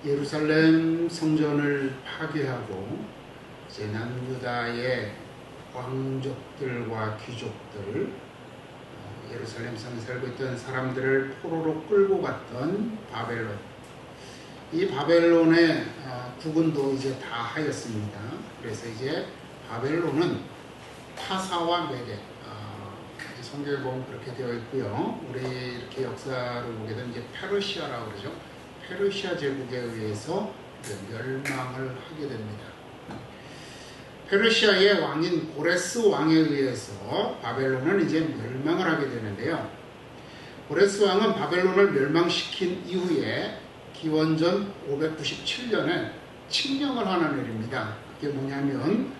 예루살렘 성전을 파괴하고 이제 남유다의 왕족들과 귀족들, 예루살렘 성에 살고 있던 사람들을 포로로 끌고 갔던 바벨론. 이 바벨론의 구군도 이제 다 하였습니다. 그래서 이제 바벨론은 타사와 메대, 성경에 보면 그렇게 되어 있고요. 우리 이렇게 역사를 보게 되면 이제 페르시아라고 그러죠. 페르시아 제국에 의해서 멸망을 하게 됩니다. 페르시아의 왕인 고레스 왕에 의해서 바벨론은 이제 멸망을 하게 되는데요. 고레스 왕은 바벨론을 멸망시킨 이후에 기원전 597년에 칙령을 하나 내립니다. 그게 뭐냐면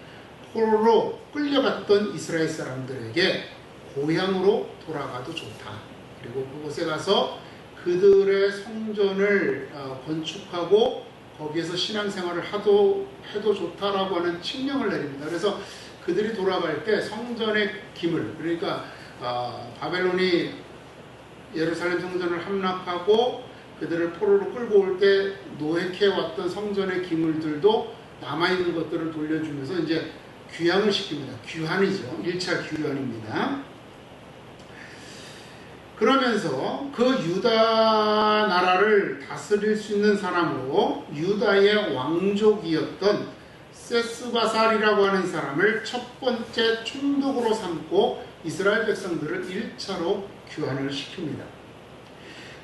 포로로 끌려갔던 이스라엘 사람들에게 고향으로 돌아가도 좋다. 그리고 그곳에 가서 그들의 성전을 건축하고 거기에서 신앙생활을 해도 좋다라고 하는 칙령을 내립니다. 그래서 그들이 돌아갈 때 성전의 기물, 그러니까 바벨론이 예루살렘 성전을 함락하고 그들을 포로로 끌고 올 때 노획해왔던 성전의 기물들도 남아있는 것들을 돌려주면서 이제 귀향을 시킵니다. 귀환이죠. 1차 귀환입니다. 그러면서 그 유다 나라를 다스릴 수 있는 사람으로 유다의 왕족이었던 세스바살이라고 하는 사람을 첫 번째 총독으로 삼고 이스라엘 백성들을 1차로 귀환을 시킵니다.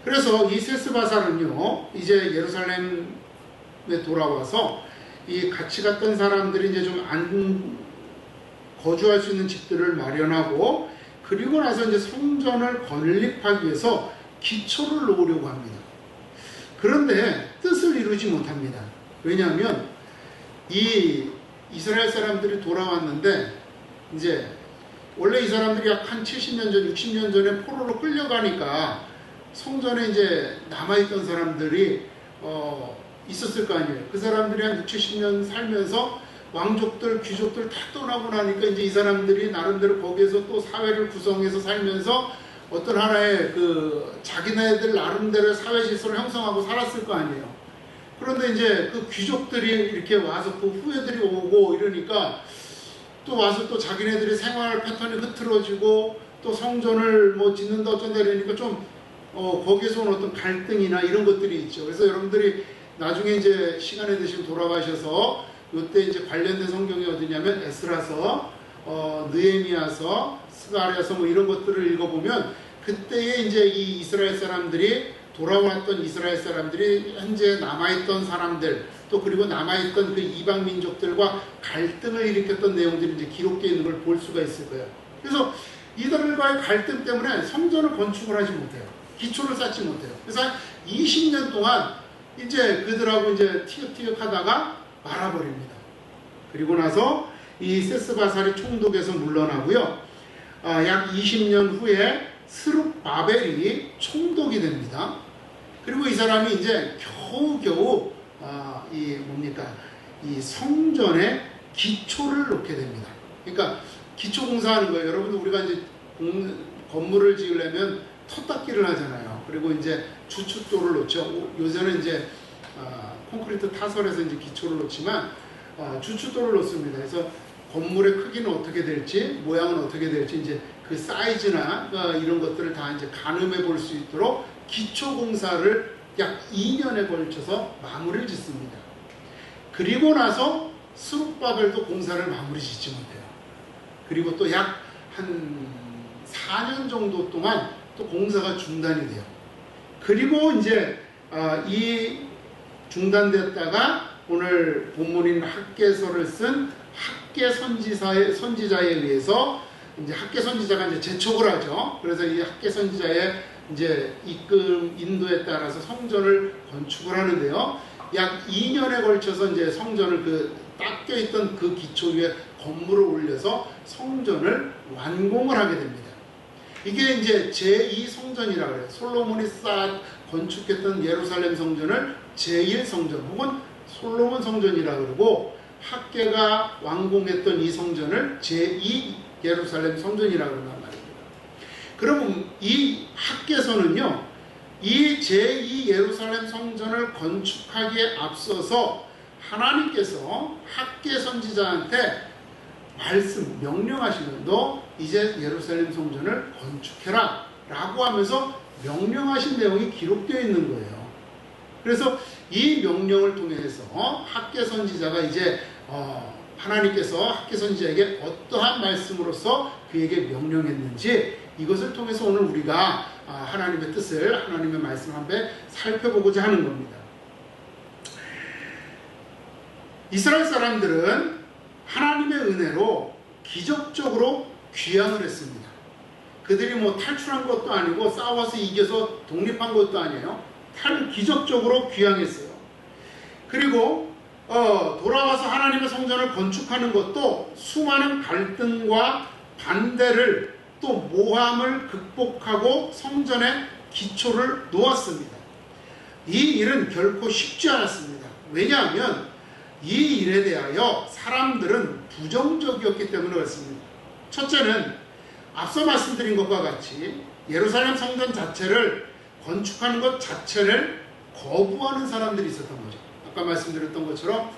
그래서 이 세스바살은요, 이제 예루살렘에 돌아와서 이 같이 갔던 사람들이 이제 좀 거주할 수 있는 집들을 마련하고, 그리고 나서 이제 성전을 건립하기 위해서 기초를 놓으려고 합니다. 그런데 뜻을 이루지 못합니다. 왜냐하면 이 이스라엘 사람들이 돌아왔는데, 이제 원래 이 사람들이 약 한 70년 전, 60년 전에 포로로 끌려가니까 성전에 이제 남아있던 사람들이 있었을 거 아니에요. 그 사람들이 한 60, 70년 살면서 왕족들, 귀족들 다 떠나고 나니까 이제 이 사람들이 나름대로 거기에서 또 사회를 구성해서 살면서 어떤 하나의 그 자기네들 나름대로 사회 질서를 형성하고 살았을 거 아니에요. 그런데 이제 그 귀족들이 이렇게 와서 그 후예들이 오고 이러니까 또 와서 또 자기네들이 생활 패턴이 흐트러지고 또 성전을 뭐 짓는다 어쩐다 이러니까 좀 거기에서 온 어떤 갈등이나 이런 것들이 있죠. 그래서 여러분들이 나중에 이제 시간에 되시면 돌아가셔서 이때 이제 관련된 성경이 어디냐면 에스라서, 느헤미야서, 스가랴서 뭐 이런 것들을 읽어보면 그때에 이제 이 이스라엘 사람들이 돌아왔던 이스라엘 사람들이 현재 남아있던 사람들 또 그리고 남아있던 그 이방 민족들과 갈등을 일으켰던 내용들이 이제 기록되어 있는 걸 볼 수가 있을 거예요. 그래서 이들과의 갈등 때문에 성전을 건축을 하지 못해요. 기초를 쌓지 못해요. 그래서 한 20년 동안 이제 그들하고 이제 티격태격 하다가 말아버립니다. 그리고 나서 이 세스바살이 총독에서 물러나고요. 약 20년 후에 스룹바벨이 총독이 됩니다. 그리고 이 사람이 이제 겨우겨우 이 성전의 기초를 놓게 됩니다. 그러니까 기초 공사하는 거예요. 여러분들 우리가 이제 건물을 지으려면 텄닦기를 하잖아요. 그리고 이제 주춧돌을 놓죠. 요새는 이제 콘크리트 타설에서 이제 기초를 놓지만 주춧돌을 놓습니다. 그래서 건물의 크기는 어떻게 될지, 모양은 어떻게 될지 이제 그 사이즈나 이런 것들을 다 이제 가늠해 볼 수 있도록 기초 공사를 약 2년에 걸쳐서 마무리를 짓습니다. 그리고 나서 스룹바벨도 공사를 마무리 짓지 못해요. 그리고 또 약 한 4년 정도 동안 또 공사가 중단이 돼요. 그리고 이제 이 중단됐다가 오늘 본문인 학개서를 쓴 학개 선지자에 의해서 이제 학개 선지자가 이제 재촉을 하죠. 그래서 이 학개 선지자의 이제 인도에 따라서 성전을 건축을 하는데요. 약 2년에 걸쳐서 이제 성전을 닦여 있던 그 기초 위에 건물을 올려서 성전을 완공을 하게 됩니다. 이게 이제 제2성전이라고 그래요. 솔로몬이 건축했던 예루살렘 성전을 제1성전 혹은 솔로몬 성전이라고 그러고, 학개가 완공했던 이 성전을 제2 예루살렘 성전이라고 그런단 말입니다. 그러면 이 학개서는요, 이 제2 예루살렘 성전을 건축하기에 앞서서 하나님께서 학개 선지자한테 명령하시면 너 이제 예루살렘 성전을 건축해라 라고 하면서 명령하신 내용이 기록되어 있는 거예요. 그래서 이 명령을 통해서 학개 선지자가 이제 하나님께서 학개 선지자에게 어떠한 말씀으로서 그에게 명령했는지 이것을 통해서 오늘 우리가 하나님의 뜻을, 하나님의 말씀을 한번 살펴보고자 하는 겁니다. 이스라엘 사람들은 하나님의 은혜로 기적적으로 귀향을 했습니다. 그들이 뭐 탈출한 것도 아니고 싸워서 이겨서 독립한 것도 아니에요. 기적적으로 귀향했어요. 그리고 돌아와서 하나님의 성전을 건축하는 것도 수많은 갈등과 반대를 또 모함을 극복하고 성전의 기초를 놓았습니다. 이 일은 결코 쉽지 않았습니다. 왜냐하면 이 일에 대하여 사람들은 부정적이었기 때문에 그렇습니다. 첫째는 앞서 말씀드린 것과 같이 예루살렘 성전 자체를 건축하는 것 자체를 거부하는 사람들이 있었던 거죠. 아까 말씀드렸던 것처럼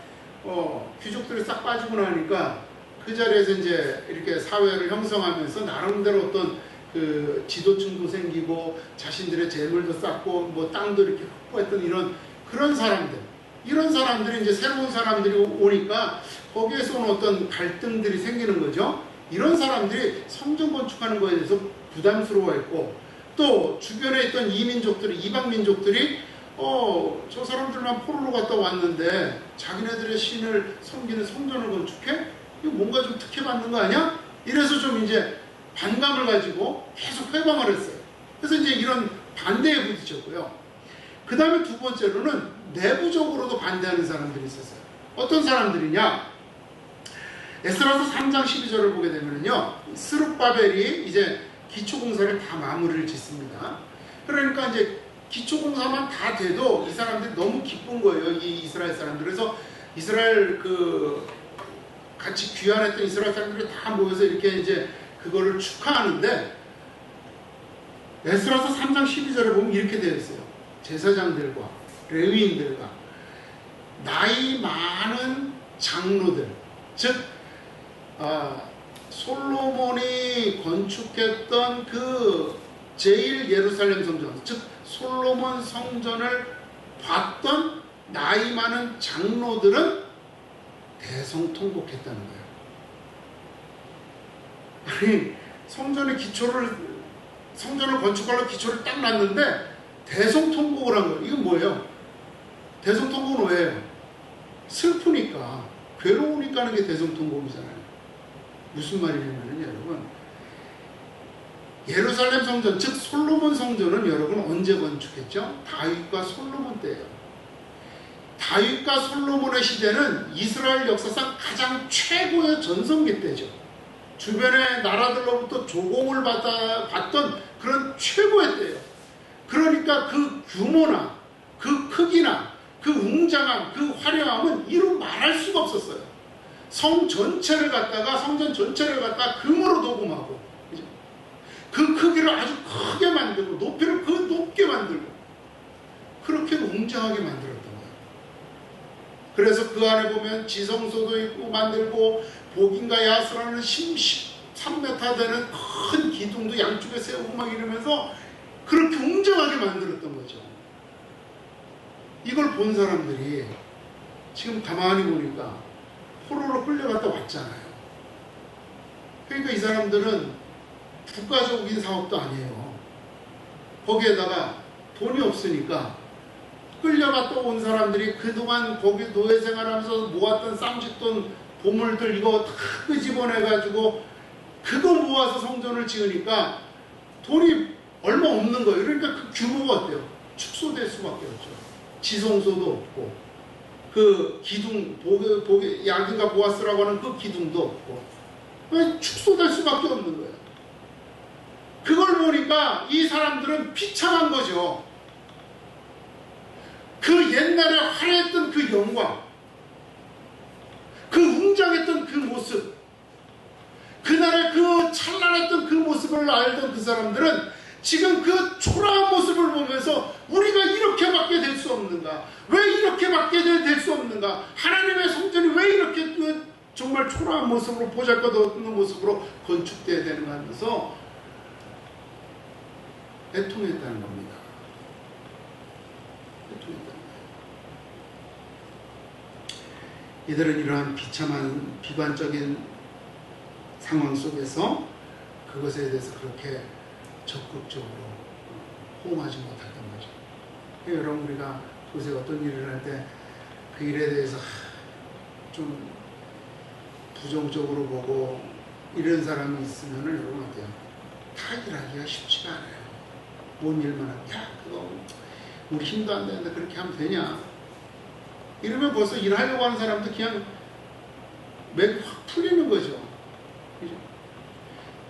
귀족들이 싹 빠지고 나니까 그 자리에서 이제 이렇게 사회를 형성하면서 나름대로 어떤 그 지도층도 생기고 자신들의 재물도 쌓고 뭐 땅도 이렇게 확보했던 그런 사람들, 이런 사람들이 이제 새로운 사람들이 오니까 거기에서 오는 어떤 갈등들이 생기는 거죠. 이런 사람들이 성전 건축하는 거에 대해서 부담스러워했고, 또 주변에 있던 이민족들이, 이방민족들이 저 사람들만 포로로 갔다 왔는데 자기네들의 신을 섬기는 성전을 건축해? 이거 뭔가 좀 특혜받는 거 아니야? 이래서 좀 이제 반감을 가지고 계속 회방을 했어요. 그래서 이제 이런 반대에 부딪혔고요. 그 다음에 두 번째로는 내부적으로도 반대하는 사람들이 있었어요. 어떤 사람들이냐? 에스라서 3장 12절을 보게 되면요, 스룹바벨이 이제 기초공사를 다 마무리를 짓습니다. 그러니까 이제 기초공사만 다 돼도 이 사람들이 너무 기쁜 거예요. 이 이스라엘 사람들. 그래서 이스라엘 같이 귀환했던 이스라엘 사람들이 다 모여서 이렇게 이제 그거를 축하하는데, 에스라서 3장 12절에 보면 이렇게 되어 있어요. 제사장들과 레위인들과 나이 많은 장로들, 즉 솔로몬이 건축했던 그 제1 예루살렘 성전, 즉 솔로몬 성전을 봤던 나이 많은 장로들은 대성통곡했다는 거예요. 아니, 성전을 건축하려고 기초를 딱 놨는데 대성통곡을 한 거예요. 이건 뭐예요? 대성통곡은 왜요? 슬프니까, 괴로우니까 하는 게 대성통곡이잖아요. 무슨 말이냐면 여러분, 예루살렘 성전, 즉 솔로몬 성전은 여러분 언제 건축했죠? 다윗과 솔로몬 때예요. 다윗과 솔로몬의 시대는 이스라엘 역사상 가장 최고의 전성기 때죠. 주변의 나라들로부터 조공을 받던 그런 최고의 때예요. 그러니까 그 규모나 그 크기나 그 웅장함, 그 화려함은 이루 말할 수가 없었어요. 성전 전체를 갖다가 금으로 도금하고, 그죠? 그 크기를 아주 크게 만들고 높이를 그 높게 만들고 그렇게 웅장하게 만들었던 거예요. 그래서 그 안에 보면 지성소도 있고 만들고, 복인과 야스라는 13m 되는 큰 기둥도 양쪽에 세우고 막 이러면서 그렇게 웅장하게 만들었던 거죠. 이걸 본 사람들이 지금 가만히 보니까 포로로 끌려갔다 왔잖아요. 그러니까 이 사람들은 국가적인 사업도 아니에요. 거기에다가 돈이 없으니까 끌려갔다 온 사람들이 그동안 거기 노예 생활하면서 모았던 쌈짓돈 보물들 이거 다 끄집어내가지고 그거 모아서 성전을 지으니까 돈이 얼마 없는 거예요. 그러니까 그 규모가 어때요? 축소될 수밖에 없죠. 지성소도 없고, 그 기둥, 야긴과 보아스라고 하는 그 기둥도 없고, 축소될 수밖에 없는 거예요. 그걸 보니까 이 사람들은 비참한 거죠. 그 옛날에 화려했던 그 영광, 그 웅장했던 그 모습, 그날의 그 찬란했던 그 모습을 알던 그 사람들은 지금 그 초라한 모습을 보면서 모습으로 보잘것없는 모습으로 건축돼야 되는 거 하면서 애통했다는 겁니다. 애통했다는 거예요. 이들은 이러한 비참한 비관적인 상황 속에서 그것에 대해서 그렇게 적극적으로 호응하지 못했던 거죠. 여러분, 우리가 도대체 어떤 일을 할 때 그 일에 대해서 좀 부정적으로 보고 이런 사람이 있으면 여러분 어때요? 다 일하기가 쉽지가 않아요. 뭔 일만 하면 야 그거 우리 힘도 안 되는데 그렇게 하면 되냐? 이러면 벌써 일하려고 하는 사람도 그냥 맥이 확 풀리는 거죠. 그죠?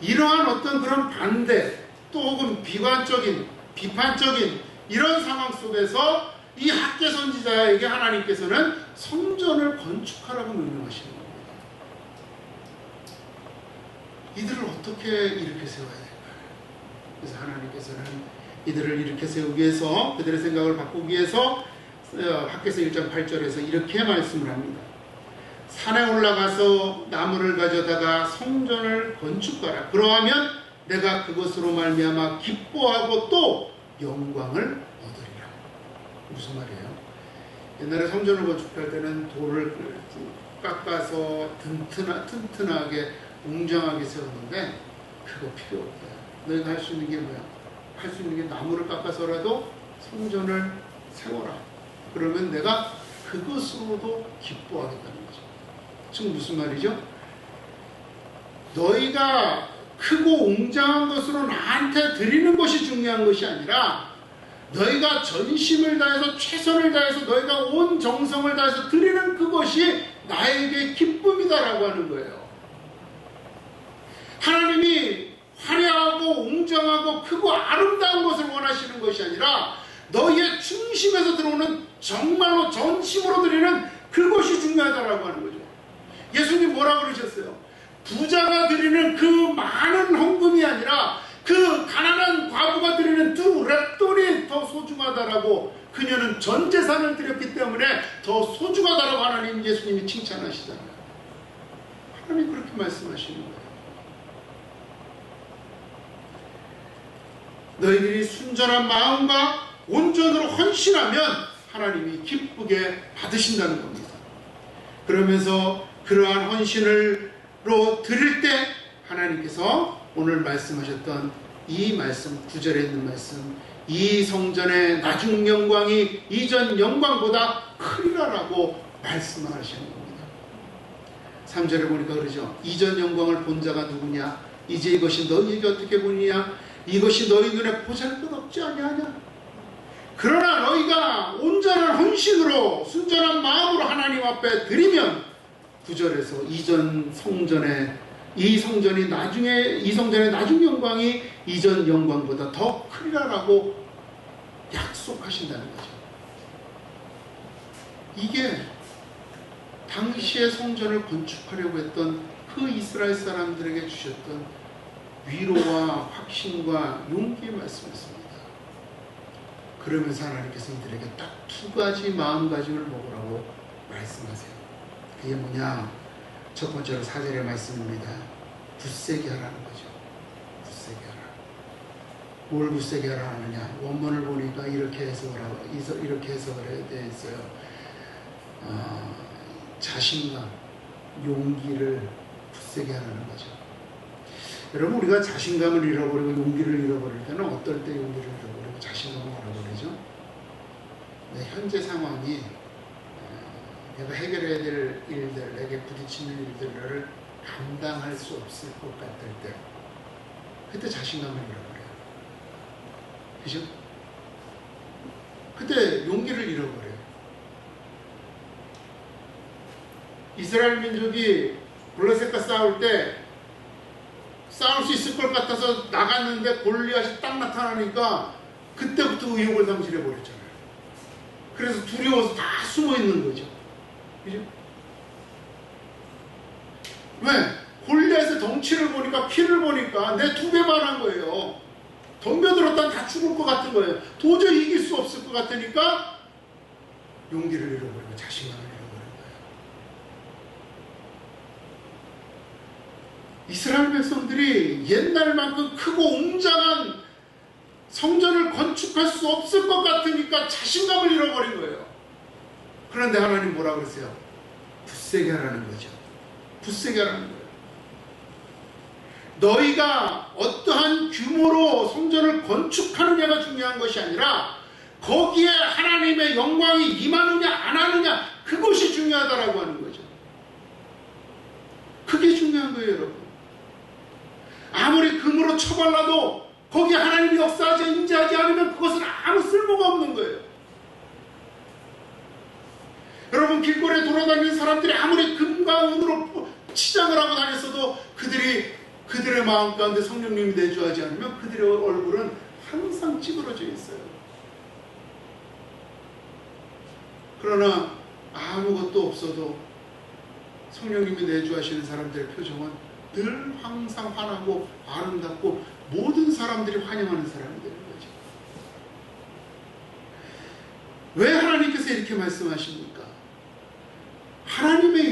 이러한 어떤 그런 반대 또 혹은 비관적인 비판적인 이런 상황 속에서 이 학개 선지자에게 하나님께서는 성전을 건축하라고 명령하시는 겁니다. 이들을 어떻게 일으켜 세워야 될까요? 그래서 하나님께서는 이들을 일으켜 세우기 위해서 그들의 생각을 바꾸기 위해서 학개서 1장 8절에서 이렇게 말씀을 합니다. 산에 올라가서 나무를 가져다가 성전을 건축하라. 그러하면 내가 그것으로 말미암아 기뻐하고 또 영광을 얻으리라. 무슨 말이에요? 옛날에 성전을 건축할 때는 돌을 깎아서 튼튼하게 웅장하게 세웠는데 그거 필요 없어요. 너희가 할 수 있는 게 뭐야? 할 수 있는 게 나무를 깎아서라도 성전을 세워라. 그러면 내가 그것으로도 기뻐하겠다는 거죠. 지금 무슨 말이죠? 너희가 크고 웅장한 것으로 나한테 드리는 것이 중요한 것이 아니라 너희가 전심을 다해서 최선을 다해서 너희가 온 정성을 다해서 드리는 그것이 나에게 기쁨이다라고 하는 거예요. 하나님이 화려하고 웅장하고 크고 아름다운 것을 원하시는 것이 아니라 너희의 중심에서 들어오는 정말로 전심으로 드리는 그것이 중요하다라고 하는 거죠. 예수님 뭐라고 그러셨어요? 부자가 드리는 그 많은 헌금이 아니라 그 가난한 과부가 드리는 두 랫돈이 더 소중하다라고 그녀는 전 재산을 드렸기 때문에 더 소중하다라고 하나님 예수님이 칭찬하시잖아요. 하나님 그렇게 말씀하시는 거예요. 너희들이 순전한 마음과 온전으로 헌신하면 하나님이 기쁘게 받으신다는 겁니다. 그러면서 그러한 헌신으로 드릴 때 하나님께서 오늘 말씀하셨던 이 말씀 9절에 있는 말씀 이 성전의 나중 영광이 이전 영광보다 크리라라고 말씀하시는 겁니다. 3절에 보니까 그러죠. 이전 영광을 본 자가 누구냐? 이제 이것이 너희에게 어떻게 보이냐? 이것이 너희 눈에 보잘것없지 아니하냐? 그러나 너희가 온전한 헌신으로 순전한 마음으로 하나님 앞에 드리면 9절에서 이전 성전의 이 성전의 나중 영광이 이전 영광보다 더 크리라라고 약속하신다는 거죠. 이게 당시의 성전을 건축하려고 했던 그 이스라엘 사람들에게 주셨던 위로와 확신과 용기의 말씀이었습니다. 그러면서 하나님께서 이들에게 딱 두 가지 마음가짐을 먹으라고 말씀하세요. 그게 뭐냐? 첫 번째로 4절의 말씀입니다. 굳세게 하라는 거죠. 굳세게 하라. 뭘 굳세게 하라 하느냐? 원문을 보니까 이렇게 해석을 되어 있어요. 자신감, 용기를 굳세게 하라는 거죠. 여러분, 우리가 자신감을 잃어버리고 용기를 잃어버릴 때는 어떨 때 용기를 잃어버리고 자신감을 잃어버리죠? 내 현재 상황이 내가 해결해야 될 일들, 내게 부딪히는 일들을 감당할 수 없을 것 같을 때 그때 자신감을 잃어버려요. 그죠? 그때 용기를 잃어버려요. 이스라엘 민족이 블레셋과 싸울 때 싸울 수 있을 것 같아서 나갔는데 골리앗이 딱 나타나니까 그때부터 의욕을 상실해버렸잖아요. 그래서 두려워서 다 숨어있는 거죠. 그죠? 왜? 골리앗의 덩치를 보니까 피를 보니까 내 2배만 한 거예요. 덤벼들었다면 다 죽을 것 같은 거예요. 도저히 이길 수 없을 것 같으니까 용기를 잃어버리고 자신감을 잃어버린 이스라엘 백성들이 옛날만큼 크고 웅장한 성전을 건축할 수 없을 것 같으니까 자신감을 잃어버린 거예요. 그런데 하나님 뭐라 그러세요? 굳세게 하라는 거죠. 굳세게 하라는 거예요. 너희가 어떠한 규모로 성전을 건축하느냐가 중요한 것이 아니라 거기에 하나님의 영광이 임하느냐 안 하느냐, 그것이 중요하다라고 하는 거죠. 그게 중요한 거예요, 여러분. 아무리 금으로 쳐발라도 거기에 하나님이 역사하지 임재하지 않으면 그것은 아무 쓸모가 없는 거예요. 여러분, 길거리에 돌아다니는 사람들이 아무리 금과 은으로 치장을 하고 다녔어도 그들의 마음 가운데 성령님이 내주하지 않으면 그들의 얼굴은 항상 찌그러져 있어요. 그러나 아무것도 없어도 성령님이 내주하시는 사람들의 표정은 늘 항상 환하고 아름답고 모든 사람들이 환영하는 사람이 되는 거죠. 왜 하나님께서 이렇게 말씀하십니까? 하나님의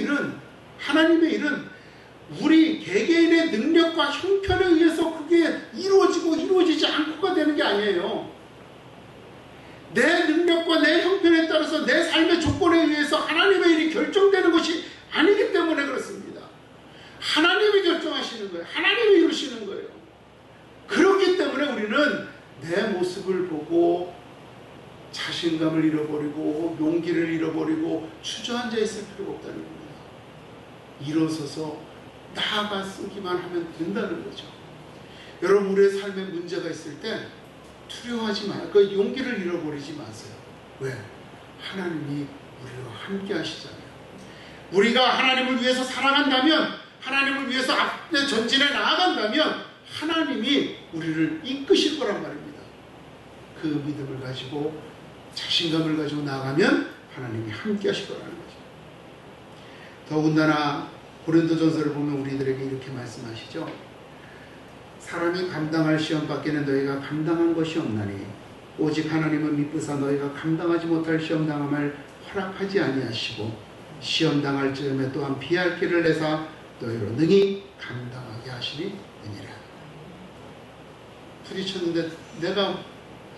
일은 우리 개개인의 능력과 형편에 의해서 그게 이루어지고 이루어지지 않고가 되는 게 아니에요. 내 능력과 내 형편에 따라서 내 삶의 조건에 의해서 하나님의 일이 결정되는 것이 아니기 때문에 그렇습니다. 하나님이 결정하시는 거예요. 하나님이 이루시는 거예요. 그렇기 때문에 우리는 내 모습을 보고 자신감을 잃어버리고 용기를 잃어버리고 주저앉아 있을 필요가 없다는 겁니다. 일어서서 나아가기만 하면 된다는 거죠. 여러분, 우리의 삶에 문제가 있을 때 두려워하지 마요. 그 용기를 잃어버리지 마세요. 왜? 하나님이 우리와 함께 하시잖아요. 우리가 하나님을 위해서 살아간다면, 하나님을 위해서 앞에 전진해 나아간다면 하나님이 우리를 이끄실 거란 말입니다. 그 믿음을 가지고 자신감을 가지고 나아가면 하나님이 함께 하실 거라는 거죠. 더군다나 고린도전서를 보면 우리들에게 이렇게 말씀하시죠. 사람이 감당할 시험 밖에는 너희가 감당한 것이 없나니 오직 하나님은 미쁘사 너희가 감당하지 못할 시험 당함을 허락하지 아니하시고 시험 당할 즈음에 또한 피할 길을 내사 너희로 능히 감당하게 하시니 되니라. 부딪혔는데 내가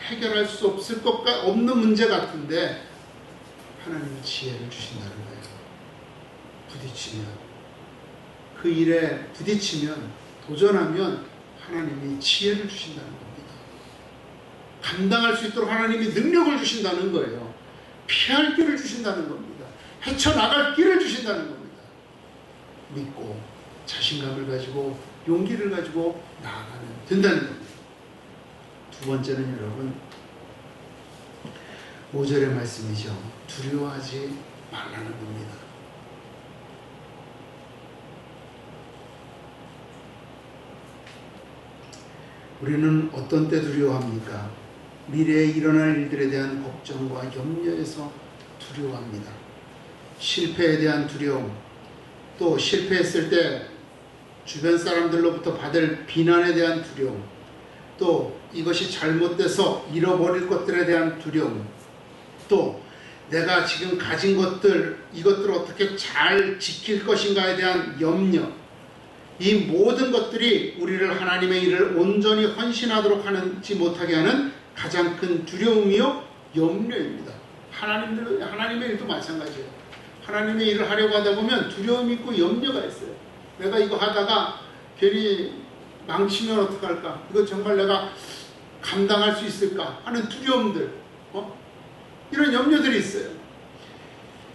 해결할 수 없는 문제 같은데 하나님이 지혜를 주신다는 거예요. 부딪히면, 그 일에 부딪히면, 도전하면 하나님이 지혜를 주신다는 겁니다. 감당할 수 있도록 하나님이 능력을 주신다는 거예요. 피할 길을 주신다는 겁니다. 헤쳐나갈 길을 주신다는 겁니다. 믿고 자신감을 가지고 용기를 가지고 나아가면 된다는 겁니다. 두 번째는 여러분, 5절의 말씀이죠. 두려워하지 말라는 겁니다. 우리는 어떤 때 두려워합니까? 미래에 일어날 일들에 대한 걱정과 염려에서 두려워합니다. 실패에 대한 두려움, 또 실패했을 때 주변 사람들로부터 받을 비난에 대한 두려움, 또 이것이 잘못돼서 잃어버릴 것들에 대한 두려움, 또 내가 지금 가진 것들, 이것들을 어떻게 잘 지킬 것인가에 대한 염려, 이 모든 것들이 우리를 하나님의 일을 온전히 헌신하도록 하지 못하게 하는 가장 큰 두려움이요 염려입니다. 하나님의 일도 마찬가지예요. 하나님의 일을 하려고 하다 보면 두려움이 있고 염려가 있어요. 내가 이거 하다가 괜히 망치면 어떡할까? 이거 정말 내가 감당할 수 있을까? 하는 두려움들, 이런 염려들이 있어요.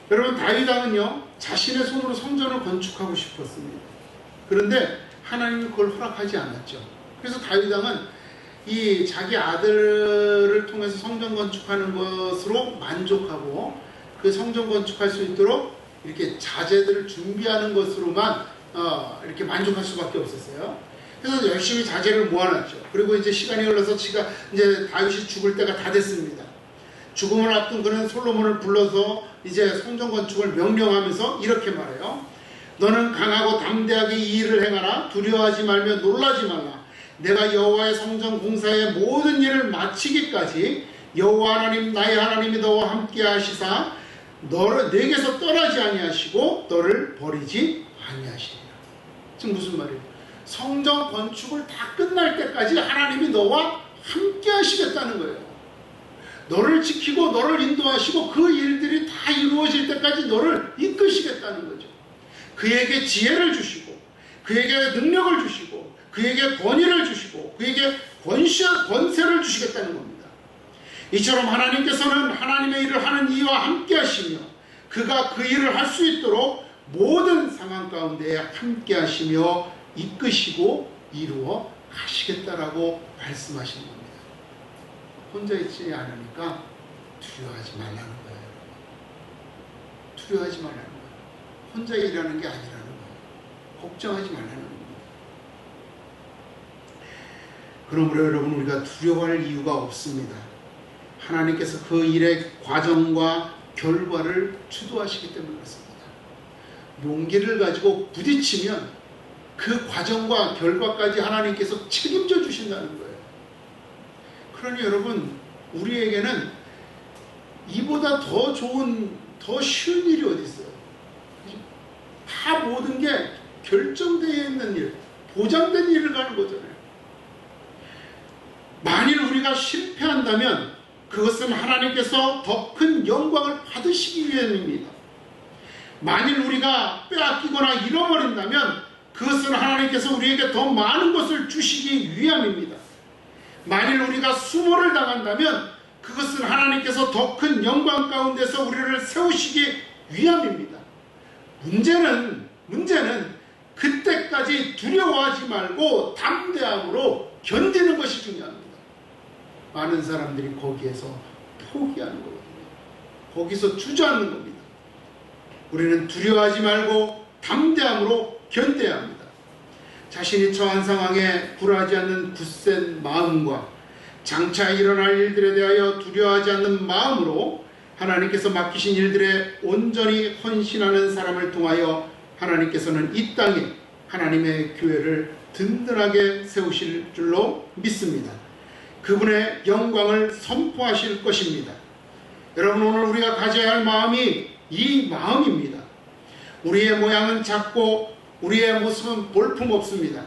여러분, 다윗 왕은요 자신의 손으로 성전을 건축하고 싶었습니다. 그런데 하나님이 그걸 허락하지 않았죠. 그래서 다윗 왕은 이 자기 아들을 통해서 성전 건축하는 것으로 만족하고 그 성전 건축할 수 있도록 이렇게 자재들을 준비하는 것으로만 이렇게 만족할 수밖에 없었어요. 그래서 열심히 자재를 모아놨죠. 그리고 이제 시간이 흘러서 이제 다윗이 죽을 때가 다 됐습니다. 죽음을 앞둔 그는 솔로몬을 불러서 이제 성전 건축을 명령하면서 이렇게 말해요. 너는 강하고 담대하게 이 일을 행하라. 두려워하지 말며 놀라지 말라. 내가 여호와의 성전 공사의 모든 일을 마치기까지 여호와 하나님 나의 하나님이 너와 함께 하시사 너를 내게서 떠나지 아니하시고 너를 버리지 아니하시리라. 지금 무슨 말이에요? 성전 건축을 다 끝날 때까지 하나님이 너와 함께 하시겠다는 거예요. 너를 지키고 너를 인도하시고 그 일들이 다 이루어질 때까지 너를 이끄시겠다는 거죠. 그에게 지혜를 주시고 그에게 능력을 주시고 그에게 권위를 주시고 그에게 권세를 주시겠다는 겁니다. 이처럼 하나님께서는 하나님의 일을 하는 이와 함께 하시며 그가 그 일을 할 수 있도록 모든 상황 가운데 함께 하시며 이끄시고 이루어 가시겠다라고 말씀하시는 겁니다. 혼자 있지 않으니까 두려워하지 말라는 거예요. 두려워하지 말라는 거예요. 혼자 일하는 게 아니라는 거예요. 걱정하지 말라는 겁니다. 그러므로 여러분, 우리가 두려워할 이유가 없습니다. 하나님께서 그 일의 과정과 결과를 주도하시기 때문에 그렇습니다. 용기를 가지고 부딪히면 그 과정과 결과까지 하나님께서 책임져 주신다는 거예요. 그러니 여러분, 우리에게는 이보다 더 좋은, 더 쉬운 일이 어디 있어요? 다 모든 게 결정되어 있는 일, 보장된 일을 가는 거잖아요. 만일 우리가 실패한다면 그것은 하나님께서 더 큰 영광을 받으시기 위함입니다. 만일 우리가 빼앗기거나 잃어버린다면 그것은 하나님께서 우리에게 더 많은 것을 주시기 위함입니다. 만일 우리가 수모를 당한다면 그것은 하나님께서 더 큰 영광 가운데서 우리를 세우시기 위함입니다. 문제는 그때까지 두려워하지 말고 담대함으로 견디는 것이 중요합니다. 많은 사람들이 거기에서 포기하는 거거든요. 거기서 주저앉는 겁니다. 우리는 두려워하지 말고 담대함으로 견뎌야 합니다. 자신이 처한 상황에 굴하지 않는 굳센 마음과 장차 일어날 일들에 대하여 두려워하지 않는 마음으로 하나님께서 맡기신 일들에 온전히 헌신하는 사람을 통하여 하나님께서는 이 땅에 하나님의 교회를 든든하게 세우실 줄로 믿습니다. 그분의 영광을 선포하실 것입니다. 여러분, 오늘 우리가 가져야 할 마음이 이 마음입니다. 우리의 모양은 작고 우리의 모습은 볼품없습니다.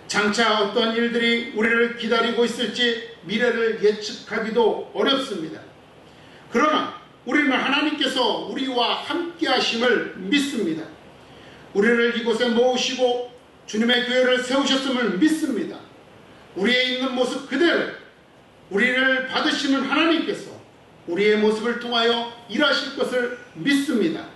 장차 어떤 일들이 우리를 기다리고 있을지 미래를 예측하기도 어렵습니다. 그러나 우리는 하나님께서 우리와 함께 하심을 믿습니다. 우리를 이곳에 모으시고 주님의 교회를 세우셨음을 믿습니다. 우리의 있는 모습 그대로 우리를 받으시는 하나님께서 우리의 모습을 통하여 일하실 것을 믿습니다.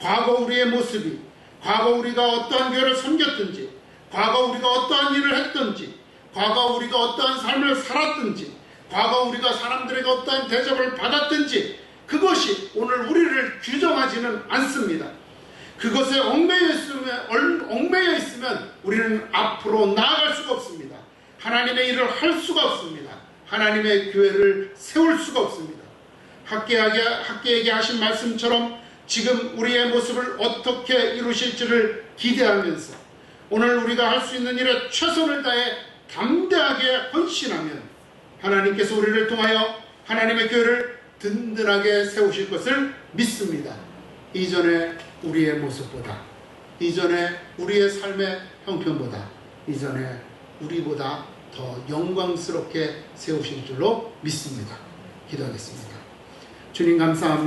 과거 우리의 모습이, 과거 우리가 어떠한 교회를 섬겼든지, 과거 우리가 어떠한 일을 했든지, 과거 우리가 어떠한 삶을 살았든지, 과거 우리가 사람들에게 어떠한 대접을 받았든지 그것이 오늘 우리를 규정하지는 않습니다. 그것에 얽매여 있으면 우리는 앞으로 나아갈 수가 없습니다. 하나님의 일을 할 수가 없습니다. 하나님의 교회를 세울 수가 없습니다. 학계에게 하신 말씀처럼 지금 우리의 모습을 어떻게 이루실지를 기대하면서 오늘 우리가 할 수 있는 일에 최선을 다해 담대하게 헌신하면 하나님께서 우리를 통하여 하나님의 교회를 든든하게 세우실 것을 믿습니다. 이전에 우리의 모습보다, 이전에 우리의 삶의 형편보다, 이전에 우리보다 더 영광스럽게 세우실 줄로 믿습니다. 기도하겠습니다. 주님 감사합니다.